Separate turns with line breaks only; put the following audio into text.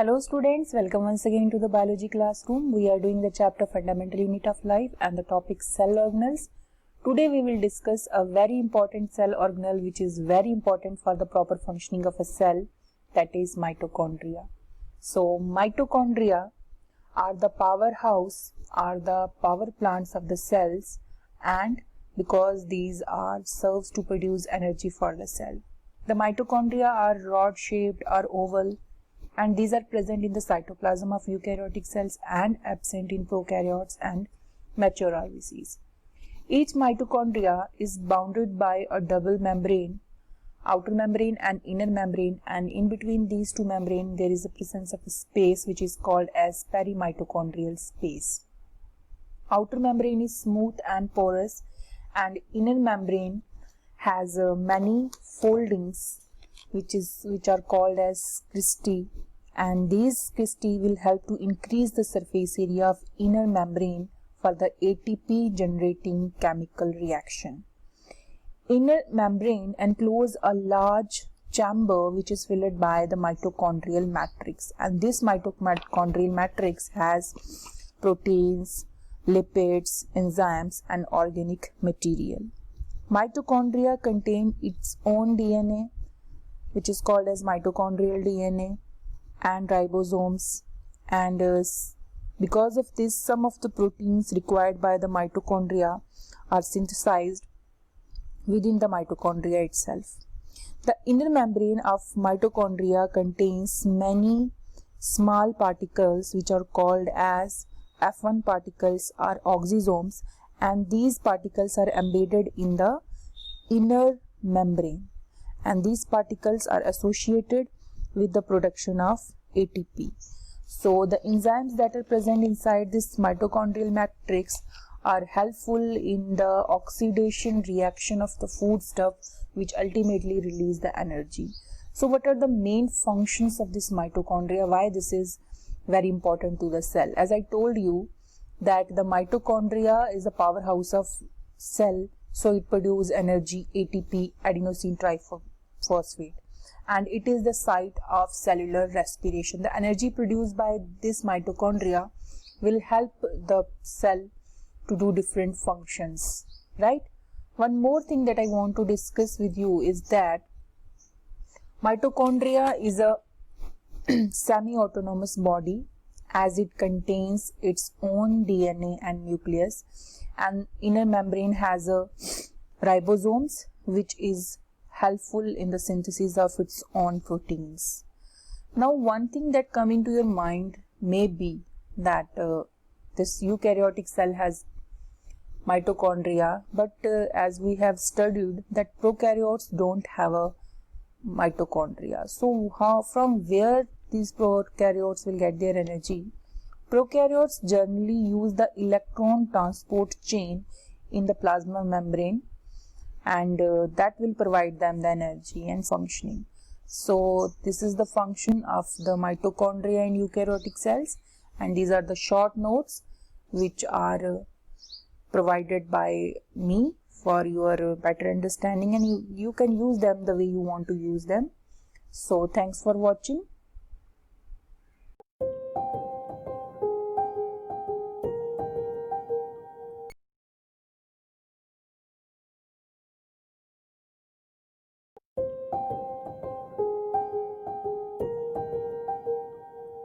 Hello students, welcome once again to the biology classroom. We are doing the chapter fundamental unit of life and the topic cell organelles. Today we will discuss a very important cell organelle which is very important for the proper functioning of a cell, that is mitochondria. So mitochondria are the powerhouse, are the power plants of the cells, and because these are serves to produce energy for the cell. The mitochondria are rod shaped or oval, and these are present in the cytoplasm of eukaryotic cells and absent in prokaryotes and mature RBCs. Each mitochondria is bounded by a double membrane, outer membrane and inner membrane, and in between these two membranes there is the presence of a space which is called as perimitochondrial space. Outer membrane is smooth and porous, and inner membrane has many foldings which are called as cristae, and these cristae will help to increase the surface area of inner membrane for the ATP generating chemical reaction. Inner membrane encloses a large chamber which is filled by the mitochondrial matrix, and this mitochondrial matrix has proteins, lipids, enzymes and organic material. Mitochondria contain its own DNA which is called as mitochondrial DNA and ribosomes, and because of this some of the proteins required by the mitochondria are synthesized within the mitochondria itself. The inner membrane of mitochondria contains many small particles which are called as F1 particles or oxysomes, and these particles are embedded in the inner membrane, and these particles are associated with the production of ATP. So the enzymes that are present inside this mitochondrial matrix are helpful in the oxidation reaction of the foodstuff which ultimately release the energy. So what are the main functions of this mitochondria? Why this is very important to the cell? As I told you that the mitochondria is a powerhouse of cell, so it produces energy, ATP, adenosine triphosphate, and it is the site of cellular respiration. The energy produced by this mitochondria will help the cell to do different functions, right? One more thing that I want to discuss with you is that mitochondria is a semi-autonomous body, as it contains its own DNA and nucleus, and inner membrane has a ribosomes which is helpful in the synthesis of its own proteins. Now one thing that come into your mind may be that this eukaryotic cell has mitochondria, but as we have studied that prokaryotes don't have a mitochondria. So from where these prokaryotes will get their energy? Prokaryotes generally use the electron transport chain in the plasma membrane, and that will provide them the energy and functioning. So this is the function of the mitochondria in eukaryotic cells, and these are the short notes which are provided by me for your better understanding, and you can use them the way you want to use them. So thanks for watching.